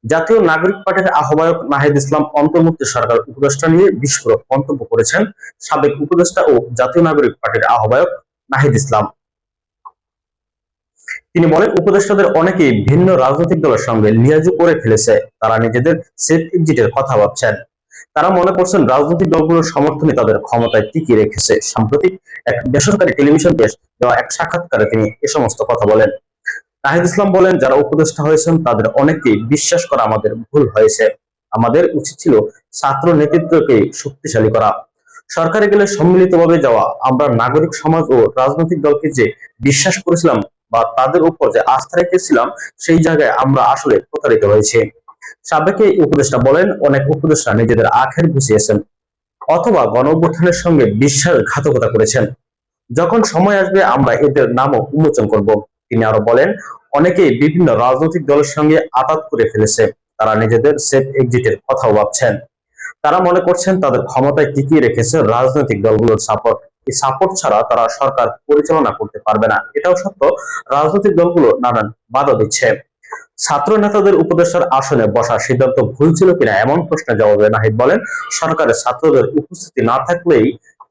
জাতীয় নাগরিক পার্টির আহ্বায়ক নাহিদ ইসলাম অন্তর্বর্তী সরকার উপদেষ্টা নিয়ে বিস্ফোরক মন্তব্য করেছেন সাবেক উপদেষ্টা ও জাতীয় নাগরিক পার্টির আহ্বায়ক নাহিদ ইসলাম। তিনি বলেন, উপদেষ্টাদের অনেকেই ভিন্ন রাজনৈতিক দলের সঙ্গে লিয়াজু করে ফেলেছে। তারা নিজেদের সেফ এক্সিটের কথা ভাবছেন। তারা মনে করছেন রাজনৈতিক দলগুলোর সমর্থনই তাদের ক্ষমতায় টিকিয়ে রেখেছে। সাম্প্রতিক এক বেসরকারি টেলিভিশনকে দেওয়া এক সাক্ষাৎকারে তিনি এ সমস্ত কথা বলেন। নাহিদ ইসলাম বলেন, যারা উপদেষ্টা হয়েছেন তাদের অনেককেই বিশ্বাস করা আমাদের ভুল হয়েছে। আমাদের উচিত ছিল ছাত্র নেতৃত্বকে শক্তিশালী করা। সরকারে গেলে সম্মিলিতভাবে যাওয়া। আমরা নাগরিক সমাজ ও রাজনৈতিক দলকে যে বিশ্বাস করেছিলাম বা তাদের উপর যে আস্থা রেখেছিলাম, সেই জায়গায় আমরা আসলে প্রতারিত হয়েছি। সাবেক এই উপদেষ্টা বলেন, অনেক উপদেষ্টা নিজেদের আখের ঘুষিয়েছেন অথবা গণঅভ্যুত্থানের সঙ্গে বিশ্বাসঘাতকতা করেছেন। যখন সময় আসবে আমরা এদের নামও উন্মোচন করব। তিনি আরো বলেন, অনেকেই বিভিন্ন রাজনৈতিক দলের সঙ্গে আঁতাত করে ফেলেছে। তারা নিজেদের সেফ এক্সিটের কথাও ভাবছেন। তারা মনে করছেন তাদের ক্ষমতায় টিকিয়ে রেখেছে রাজনৈতিক দলগুলোর সাপোর্ট। এই সাপোর্ট ছাড়া তারা সরকার পরিচালনা করতে পারবে না। এটাও সত্য, রাজনৈতিক দলগুলো নানান বাধা দিচ্ছে। ছাত্র নেতাদের উপদেষ্টার আসনে বসার সিদ্ধান্ত ভুল ছিল কিনা এমন প্রশ্নের জবাবে নাহিদ বলেন, সরকারে ছাত্রদের উপস্থিতি না থাকলেই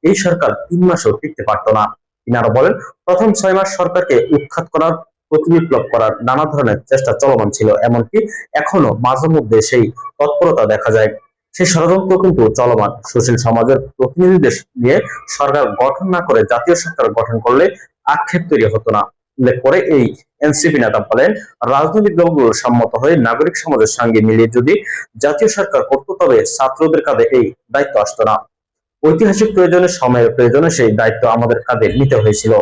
এই সরকার 3 মাসও টিকতে পারত না। তিনি আরো বলেন, প্রথম 6 মাস সরকারকে উৎখাত করার, প্রতিবিপ্লব করার নানা ধরনের চেষ্টা চলমান ছিল। এমনকি এখনো মাঝে মধ্যে সেই তৎপরতা দেখা যায়। সেই ষড়যন্ত্র কিন্তু চলমান। সুশীল সমাজের প্রতিনিধিদের নিয়ে সরকার গঠন না করে জাতীয় সরকার গঠন করলে আক্ষেপ তৈরি হতো না। উল্লেখ করে এই এনসিপি নেতা বলেন, রাজনৈতিক দলগুলো সম্মত হয়ে নাগরিক সমাজের সঙ্গে মিলিয়ে যদি জাতীয় সরকার করত, তবে ছাত্রদের কাঁধে এই দায়িত্ব আসতো না। ঐতিহাসিক প্রয়োজনে, সময়ের প্রয়োজনে সেই দায়িত্ব আমাদের কাঁধে নিতে হয়েছিল।